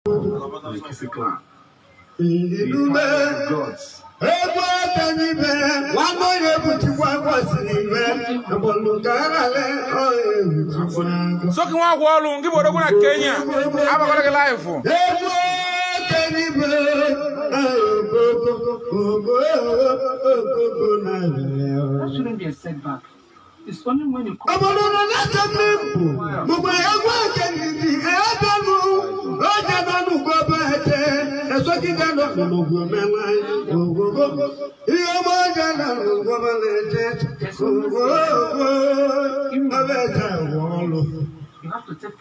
So can walk wall and give what Kenya. I'm going to live for. That shouldn't be a setback. It's only when you come. You have to take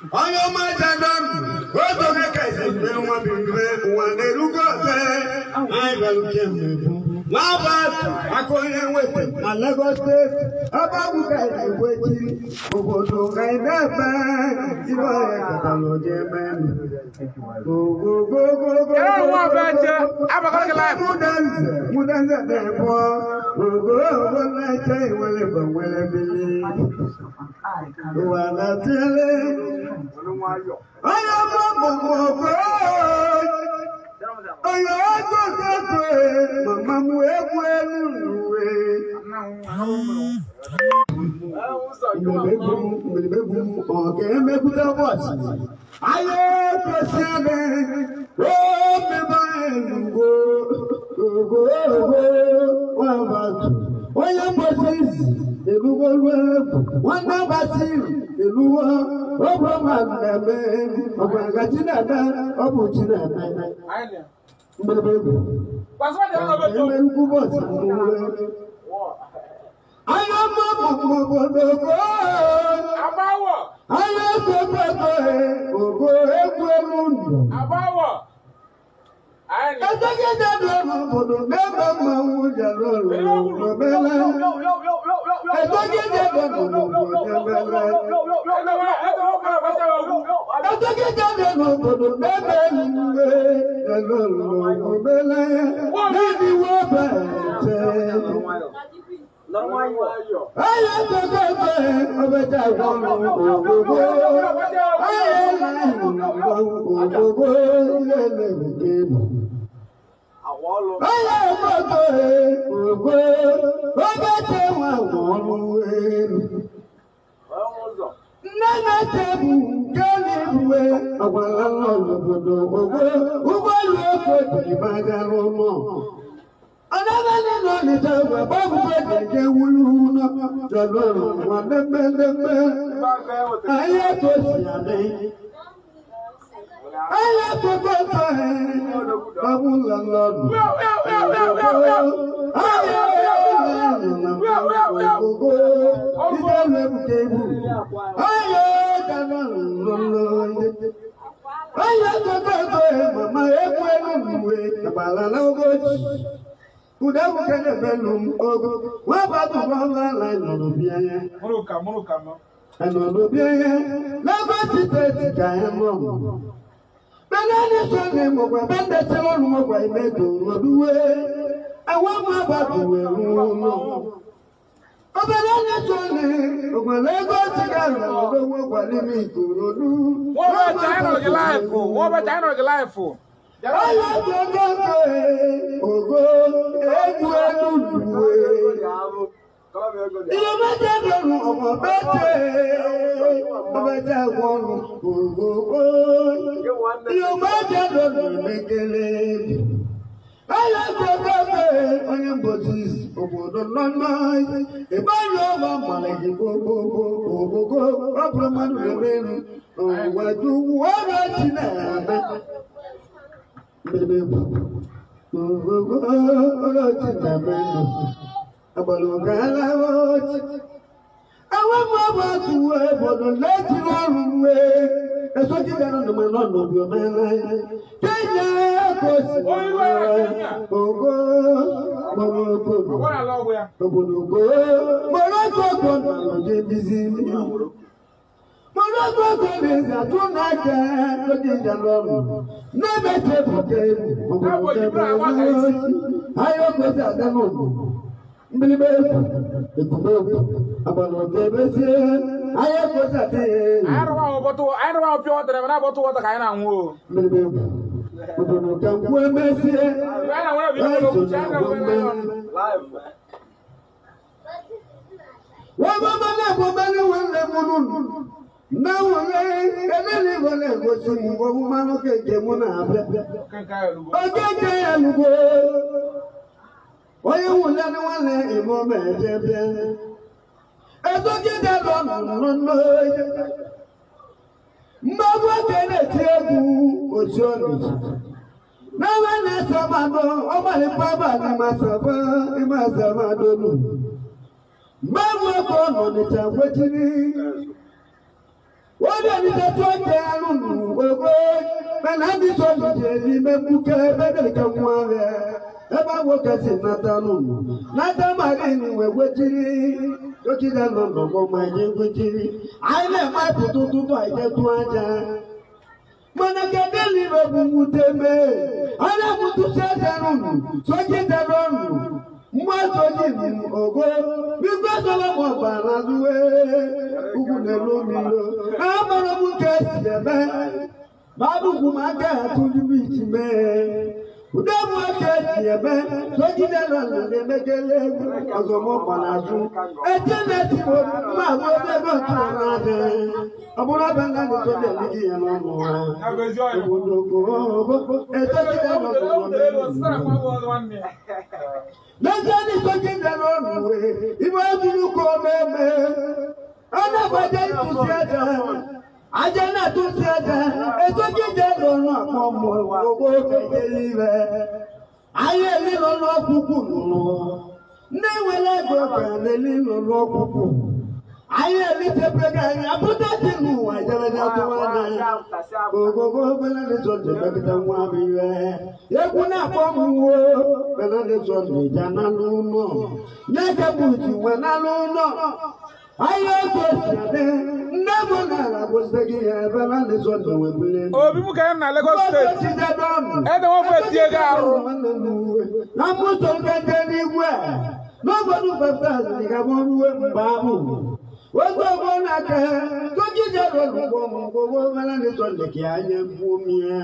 Mbilibe, ekubo, abalote bese, aye kosate. I don't want pure water, and I bought water. I know. Mbilibe, udono kankwe bese. When I want to be live. Wabana wale mununu. Na wale kanele wale gosi wabumano keke muna abe. Okeke ya lugo. Oye wulani wale imo mejebe. Eto kide lono. Mbagwa kene tiegu ojoni. Na wale sabado obali baba ni masaba imasaba nu. Mbagwa kono ni changwetini. Wọ́n ní tẹ́tọ́ jẹ́ alùpùpù gbogbo mẹ́nàbí sọ̀rọ̀ jẹ́rìí mẹ́kúkẹ́ bẹ́ẹ̀kẹ́ wọn rẹ̀ ẹ bá wọ kẹsì nàdánù nàdàmàrí ni wẹ̀wẹ́ jírí lókìdá lọ́nà ọmọ ẹ̀yẹ wẹ̀ jírí àìlẹ̀ máìpù tuntun tó àìjẹ́ tó ajá. Mọ̀nàkẹ́dẹ́ ni rẹ̀ bùbù tẹ́mẹ́ ọ̀rẹ́bùtù sẹ́dẹ̀rùn sọ́kìdẹ̀rùn mọ́tòjì ní ògo gbígbé sọ́lọ́mọ̀ bàrà lúwé ugùnẹ̀ lómi lọ. Àmọ́ràn mú kẹ́sì ẹ̀mẹ́ bàbùkù máa kẹ́ àtúndú ìjì mẹ́. Udẹ́mu kẹ́sì ẹ̀mẹ́ sọ́kìdẹ̀ lọ́nà lè mẹ́kẹ́lẹ́ ọ̀sọ̀mọ̀ bàrà lú. Ẹ̀jẹ̀ náà ti mọ̀ máa wọ ẹgbẹ́ tó náà dẹ̀. Ọ̀bùnà bẹ́ẹ̀ náà ní sọ́jà méjì yẹn lọ́nà wa. Òbòdòkò ẹ̀jẹ̀ ti dẹ̀ lọ́nà. Lọ́jọ́ ní sọ́jí dẹ̀rọ nùwé, ìwé ìbúrú kò mẹ́mẹ́. Ọlọ́gbàjẹ́ ìtúsí ẹ̀dá, ajẹ́ náà túsí ẹ̀dá, ètò jíjẹ́ lọ́rùn àpọ̀mọ̀ owó kẹ̀kẹ́ rẹ̀. Ayé lílọ lọ́kùnkù nù. Ní ìwé lẹ́gbẹ̀ẹ́ kẹ̀lé lílọ lọ́kùnkù. Ayé mi ti pẹ̀lú ẹ̀yìn àbúdá ti nù àjẹ́rẹ́dá tó wá náà. Gbogbo bẹ́lẹ̀ ní sọ́jọ́ pẹ̀kẹ́tẹ̀ wọn àbí rẹ̀. Yẹ́kú náà kọ́ mú wo. Bẹ́lẹ̀ ní sọ́jọ́ ìjà náà ló nà. Yẹ́kẹ́ bù jù wẹ̀ náà ló nà. Ayé tó ṣàdé. Ndébò náà làbò sẹ́gi ẹ̀ bẹ́lẹ̀ ní sọ́jọ́ wẹ̀ bílẹ̀. Obi mu kẹ́hìn na Lagos State. Ẹ dẹ̀ wọ́n fẹ́ tiẹ̀ gáàrú. Nàmúso kẹ́kẹ́ ní wẹ̀. Nobody baptized in the Gabon Babu. What's the one I can? Don't you just go and it's on the Kian Bumia.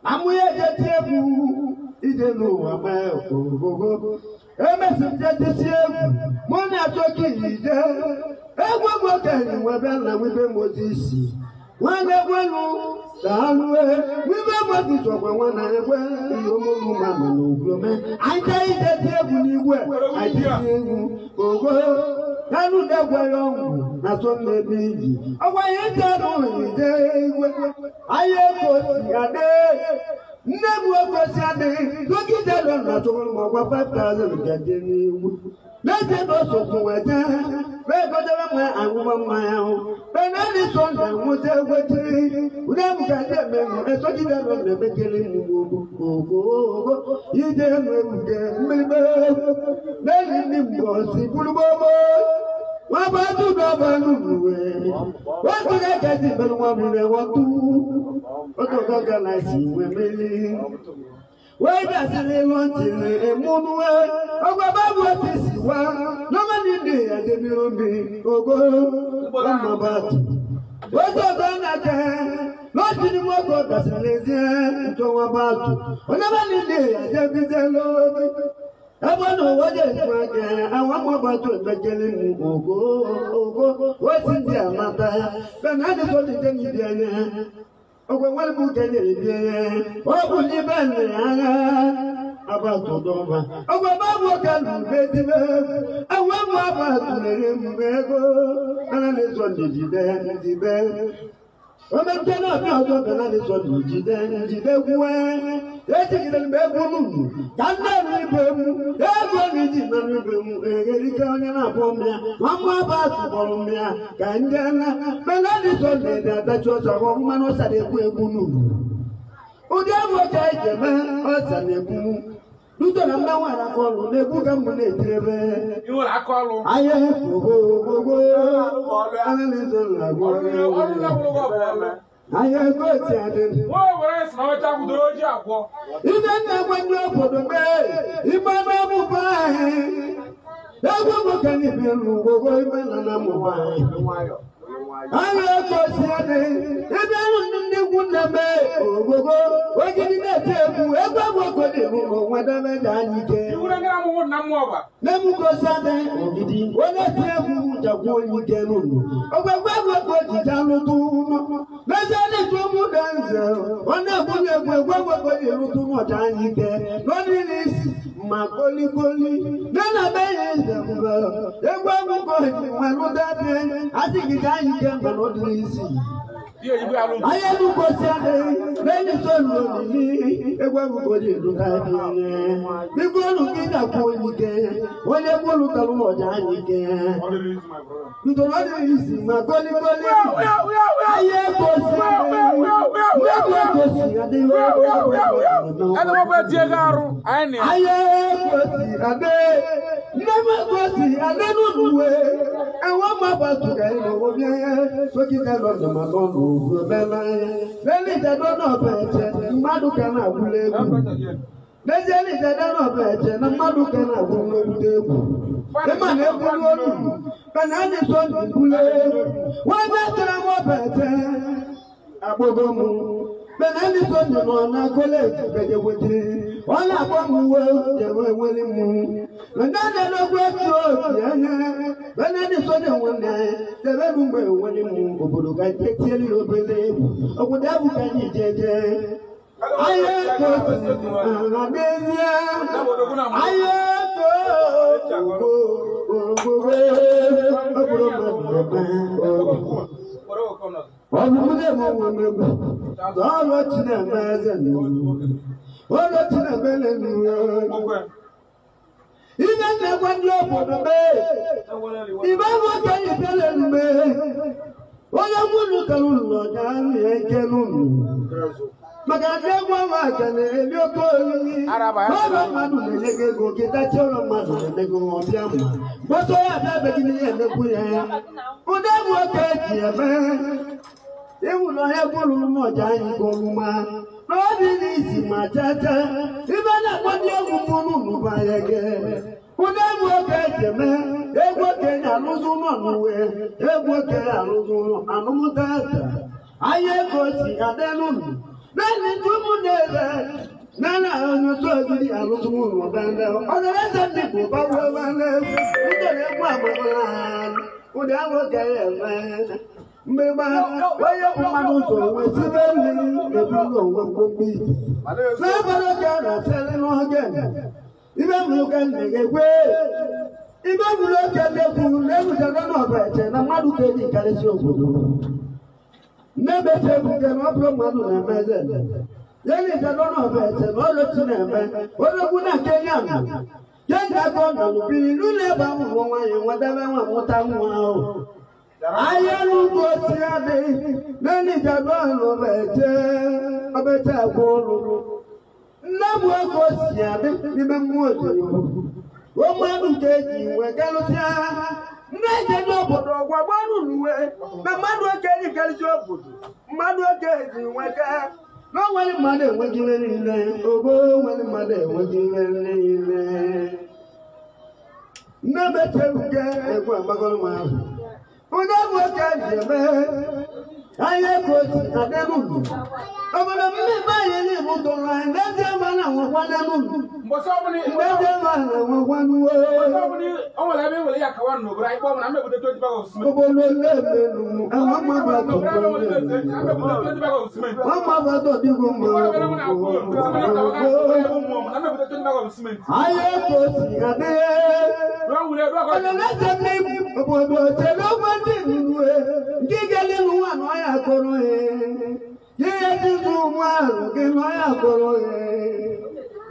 I'm where the table is a no amount. A messenger this year, one are talking is there. Everyone working with them was easy. One of one. We were this over one and well, I died that table. I did. Oh, I knew that well, that's what they be. Oh, I ain't that only day. I am day. Never was a day. Look at that one, not over 5,000 getting. Let them also go at that. Where got the man and woman mile? When I did on them, was there waiting? We never got them, and so did I on the beginning. You didn't remember. Then it was the Pulubo. What about to go? What did I get in the woman they want to? What organize women? Where does it want to moon way? About what is one? Nobody did the mirror. Oh, go about what does that? Not anymore, God doesn't listen to about. Whenever they are the I want to know what is right. I want about to be telling you. What's in there, Mata? Then I just want to tell you. Oh, what would tell you? What would you be about to Doma? Oh, what can be? I want about to him. And it's what did you there? When I cannot know that is what you did, let it be a woman. Can't be everyone is in the room. Ericana upon me, one more about for me. Candana, but that is all that was a woman was at a woman. Oh, there was a man, or Sanebu. You don't know what I call the book of money. You will call I am I am good. What is not a good job? Even when you put the bed, you might have Ego mokani belu gogo ibena na muwai. Ayo kosiane ebelu ndi kuneme gogo wajini neteku ego mokoni mu wada medanike. Urangara mu na muoba. Nemu kosane ogidi wona teku jakwoni kenunu. Ogwagwa ko jijanu tu. Mezali tu mudanze ona bune gwagwa ko yirutu modanike. Nonilis makoli koli nana beyeze mba egwa mko wanu dade asigida yike mbano dirisi aye duko siade beni sonu ni egwa mko diru dade bigolu kida kuonike wole bolu kalu moja yike nitoro dirisi makoli koli aye ko siade Ado mo ba tie garu ani aye kosi ade nema kosi ade nuwe ewa maba tuka ino obi soki na lo de ma lo bela beli de do no beche madu kana agule egwu bejeli de do no beche na madu kana agule egwu e ma na egwu olu kana ni so ni agule wa be tara mo beche agbogomu benani so ni no na college beje wote wala kwamuwe jewe wele mu nana no gwa to yana benani so ni wona tebe mumbe wele mu obodo ga tieli obele obodo abu ka ni jeje aye ko adesia aye ko Obude mo wemego Dolo chine meze ni Olo chine bele ni Ibe ne kwandi obodo be Ibe mo kai bele ni be Oya mulu kalulu jani ekelulu Magade gwa makane lioko ni Oba madu nelege go kita choro madu nelege go obiama Boso ya bebe kini ene kuye Ude mo keji ebe Ewu lo egulu moja ngoluma no di isi matata ibana kwandi ogumunu nubayege ude mo kejeme egwo kenya luzu no nuwe egwo ke aluzu anumutata aye ko si adenu nani tumunere nana onyo so gidi aluzu no banda odere sandi ko bawo banda udere kwa magola ude mo kejeme Mbeba, waya kumanu so wesibeli ebulo wekombi. Sabalo kana tele no again. Ibe muka negwe. Ibe mulo kele ku lebu jaga no beche na madu keji kale si obodo. Nebe te buke no bro madu na meze. Yeli jaga no beche no lo tineme. Olo kuna Kenya. Kenya ko na lubi lule ba mu wa yin wa dabe wa mutanwa o. Ayalugo tiade nani jagba lo beje abeta golu namu go tiade bibe muojo o manu keji we galutia neje do bodo gwa gbanu nuwe na manu keji galisi obodo manu keji we ga no wali made we jiwe ile ogo wali made we jiwe ile na bete uge egwa bagolo ma Ude mo kejeme aye ko ti adenu obodo mi baye ni mo to la ndeje ma na won kwanenu Mboso obuni ndeje ma na won kwanu o Mboso obuni o wala be wole yakawa no bra ipo na me bude 20 bag of cement obodo le melu awon ma ba to ma ba to digo mo aye ko ti ade obodo te lo ma di nuwe gigele nu wa no ya koro ye ti tu ma ke no ya koro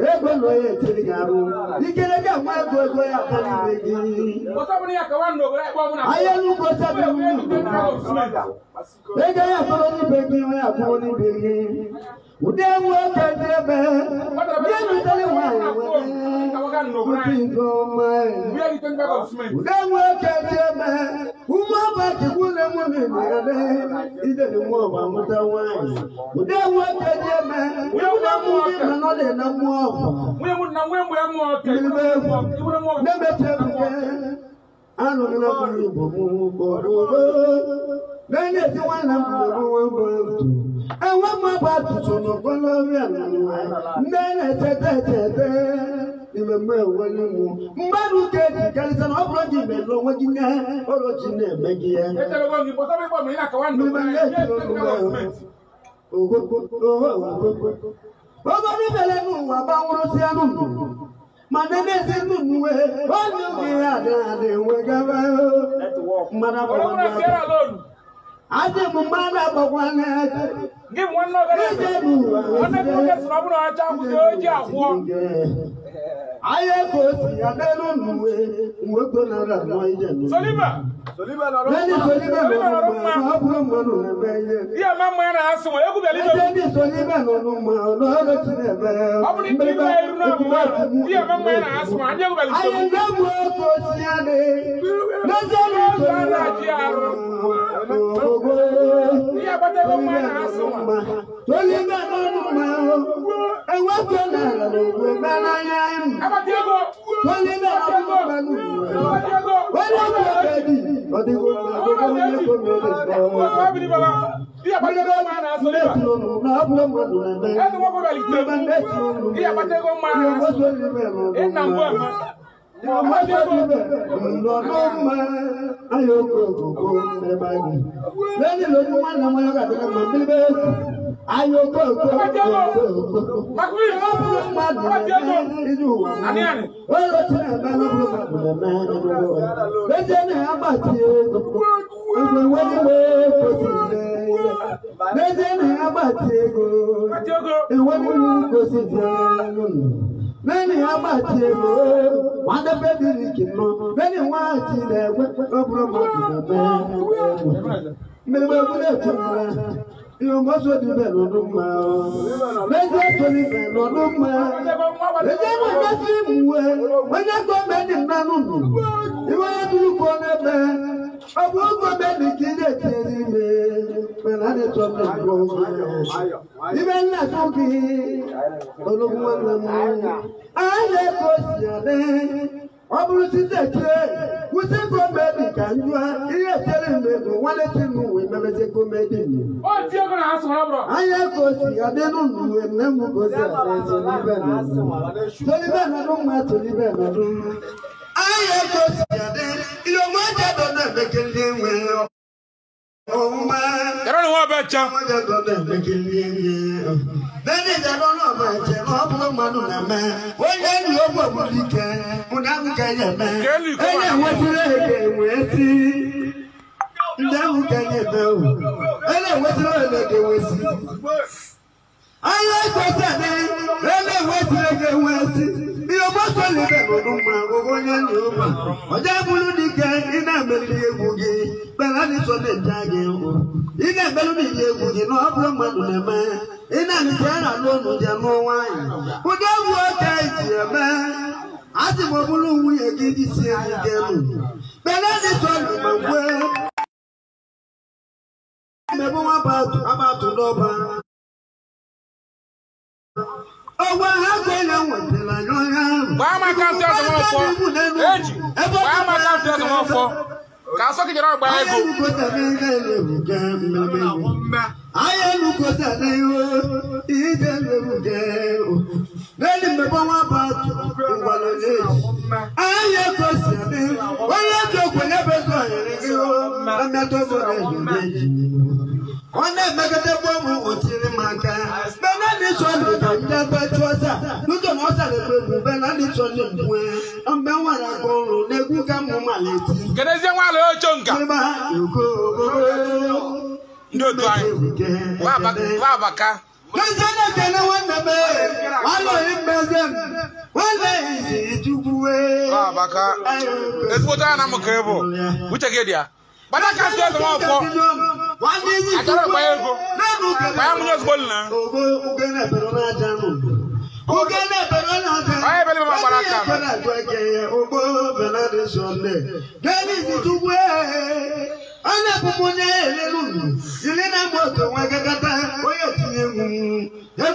ego no ye ti garu ikele ga ma ego ya kali begi Mboso obuni yakawa no bra ipo na aye lu ko sa bi mu ego ya koro ni begi ya koro ni begi ude wo ke debe ye mi tele wa ye Udewo kejeme, umaba kikule munene, ide ni mwa muta wani. Udewo kejeme, udewo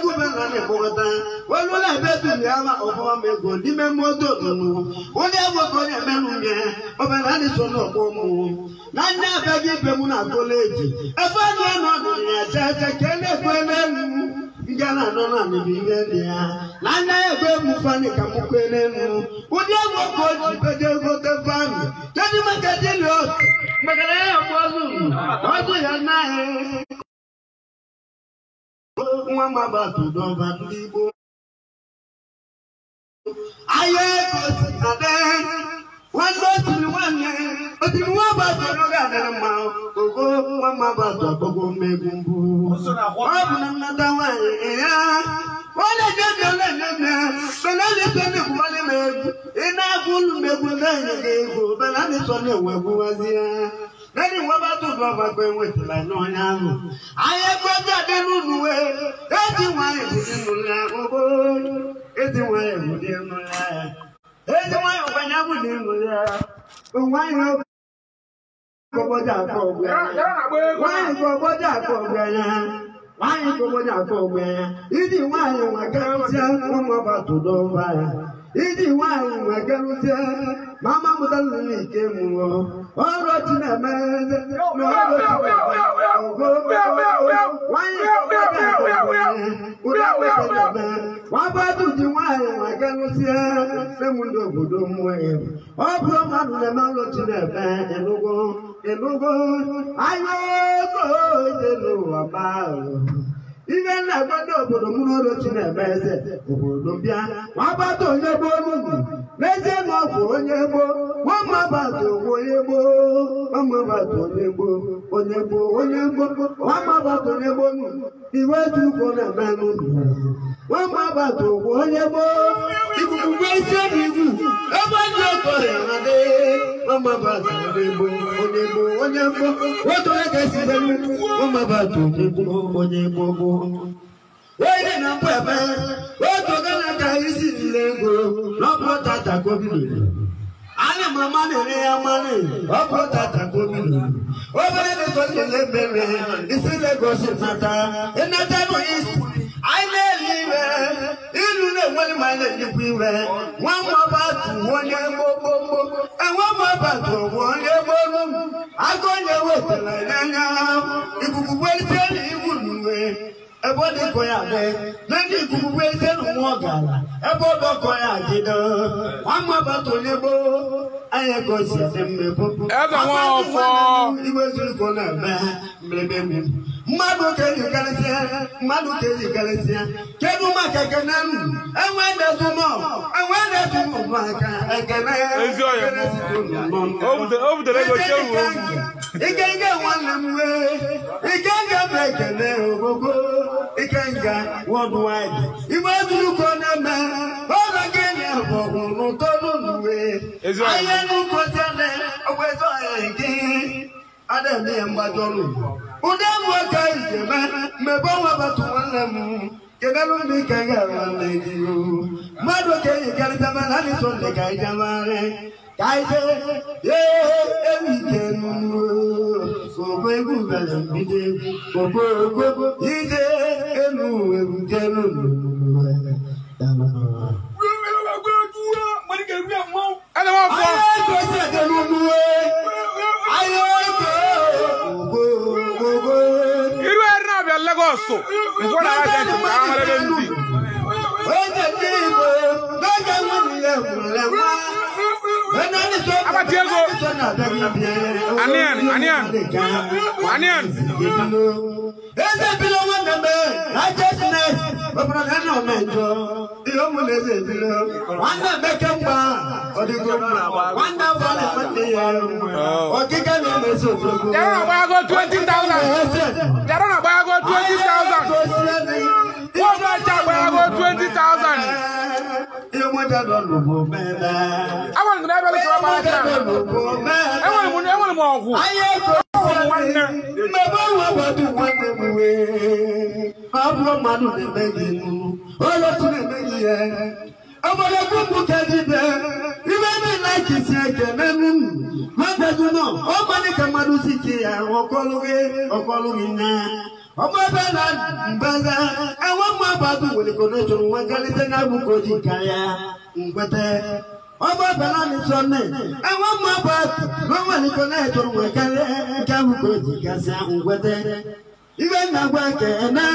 Ana na ne bogata wolu la betu ya ma obo me go di me moto nu o de wo ko ne menu nge o be na ni so no ko mu na nya be gi be mu na college e fa no no ya se kele kwele nu ngana no na ni bi nge dia na na e be mu fa ni ka mu kwele nu o de wo ko ji be de go te fa ni jadi ma ka de lo magala ya mo lu o ji ya na e one maba to Dovan Libo. I am one lot in 1 year, but in one about to Dogan Mount, go one maba to Bogo Megumbu. Another one, what I did, but I listen to Malibu, and I will make with them, but I listen to where was here. Then what about to go going with like no one? I have got that way. That's why it's the way we didn't know. It's the way when I would do. But why not? Why go back over? Why go back over? Is it why I can't say about to do? Is it why I can't say? Mama Mudali came over. All right, man. Why about to do I can't see the window would do way. All from the mountain to the band and logo. I know the low about. Even I got over the moon to the best. Why about to your bone? Let them off on your boat. One about to Oyebo, one about to Nebo, Oyebo, one about to Nebo. He went to go to man. One about to Oyebo. If you wait you, about your body, one about to Nebo, Oyebo. What do I guess? One about to Nebo, Oyebo. Wait in a pepper. What do I guys in Lego? Not what I go. I am a money, what I go. Over the country, it's in the gossip matter. And that is, I may live. You know what my lady were. One more about 1 year, and one more about 1 year. I go your way. If you will tell me, you wouldn't. Everybody go out there. Then you could wait and walk out. Everybody go out there. One more about to Nebo. I am going to see them. Everyone for you was going to blame Madu Kelly Galatia, Madu Kelly Galatia, Keduma Kaganam, and when there's more, and when there's more, I can over the Lego show. He can get one way, he can get back and then he can get worldwide. He wants to call them all again. No, don't way. I am no question. Always I again. I don't know what to do. Udamwa kai man mebawa batu walamu kedalo mikanga walegiyo mado kai kalama hali sonde kai jamare kai ye emikenu obegu galambide obo ide enu emikenu Lagos, what I got Ọmọbẹ̀lá Mbẹ́sẹ̀ ẹ̀wọ̀n mú abàdù wòlé kò ní tòun wọn kálíṣẹ́ náà mú kò jí káyà Ngbẹ́tẹ́. Ọmọbẹ̀lá ní sọ́nẹ̀ ẹ̀wọ̀n mú abàdù wòlé kò ní tòun wọn kálíṣẹ́ mú kò jí káyà Ngbẹ́tẹ́. Ibe nàgbà kẹ̀ẹ́nà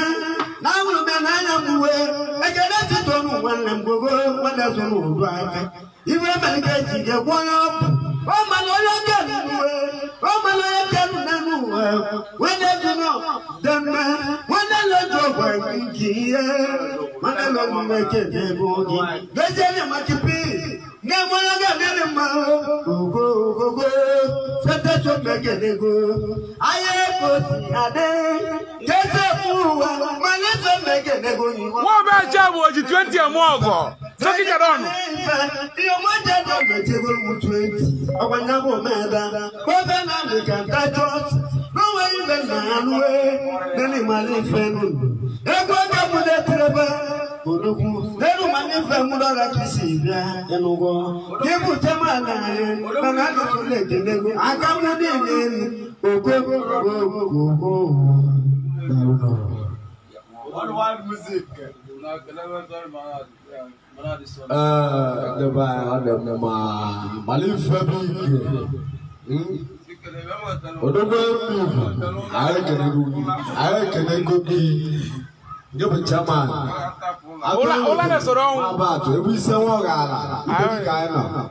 náà wùlù bẹ̀ náà yà mú wẹ̀ ẹ̀jẹ̀ náà ti tọ́nu wọn lẹ̀ gbogbo wọn lẹ̀ sọ́nu òdu àgbà. Ibe mẹ́lìkẹ́ jì jẹ́ wọ́yọ́ ọmọ lọ́yọ́ kẹ́nu wẹ̀ ọmọ lọ́yọ́ kẹ́nu nánú wẹ̀ wọ́n lẹ́ dùnú dẹ́mẹ́ wọ́n lẹ́ lọ́jọ́ wẹ̀ kìíyẹ wọ́n lẹ́ lọ́jọ́ wẹ̀ kẹ́nu bọ́ọ̀dì. Gbèsè ni mà ti pín ní wọ́n lọ́gà nínú ma gbogbo fẹ́tẹ́ tó gbẹ̀gẹ̀dẹ̀ go ayé kò sí adé kẹsẹ̀ fún wa mà ní sọ gbẹ̀gẹ̀dẹ̀ go ni wọ́n. Wọ́n bẹ jẹ́ àwòjì 20 ẹ̀ mú ọ̀gọ̀ sókè jẹ̀dọ̀ ọ̀nù. Ìyọ̀mọ̀ jẹ́ dọ̀gbẹ̀ tí wọ́n mú 20 ọ̀gbọ̀n náà bò mẹ́ta wọ́n fẹ́ náà lè kà ń dájọ́ lọ́wọ́ ibẹ̀ náà lúwẹ̀ nínú ìmàlẹ́ ìfẹ́ nù. Ẹgbẹ́ ọgbà mú dé tẹ́lẹ̀ ológun lẹ́nu máa ní fẹ́ mú lọ́ra kì í sì bíá ẹnu wọ́. Ibù tẹ́ máa nà ẹ́ lọ́la ló tún lè kéde gbé. Àkàmú ní ìlú ẹni ògbó. You're chairman. Ola na soro on. About we say one gala.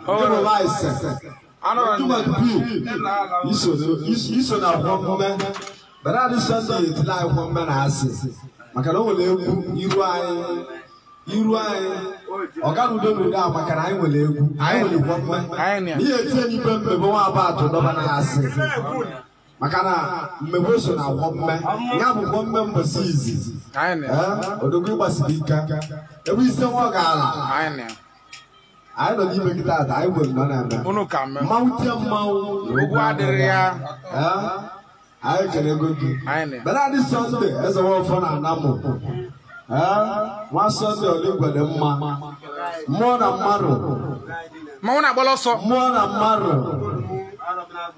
You're license. Too much people. You should have one woman. But I just Sunday it's like one man asses. Makano you Oga do da makana I will one man. Here tell you about to no asses. Makana mmewoso na womma nyabu womma mbasizi ayne odogwe basibika ebi se wo gala ayne ayno di megita ata I will no na na unu kam mawutia mawu ogu adere ya ay kene gogi ayne bana di Sunday as wo fo na anamo wa Sunday oligwede mma mo na maro mo na boloso mo na maro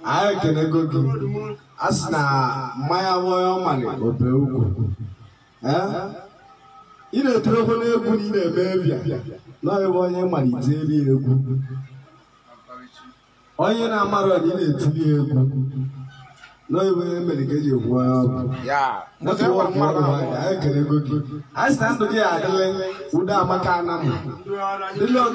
I can go to Asna Maya Woyomani or Peuku. In a trouble, in a baby. No, I want your money, Jelly. Oh, you're not married in a TV. No, you will medicate you. Yeah, that's what I can go to. I stand to get Udama Kanam. The Lord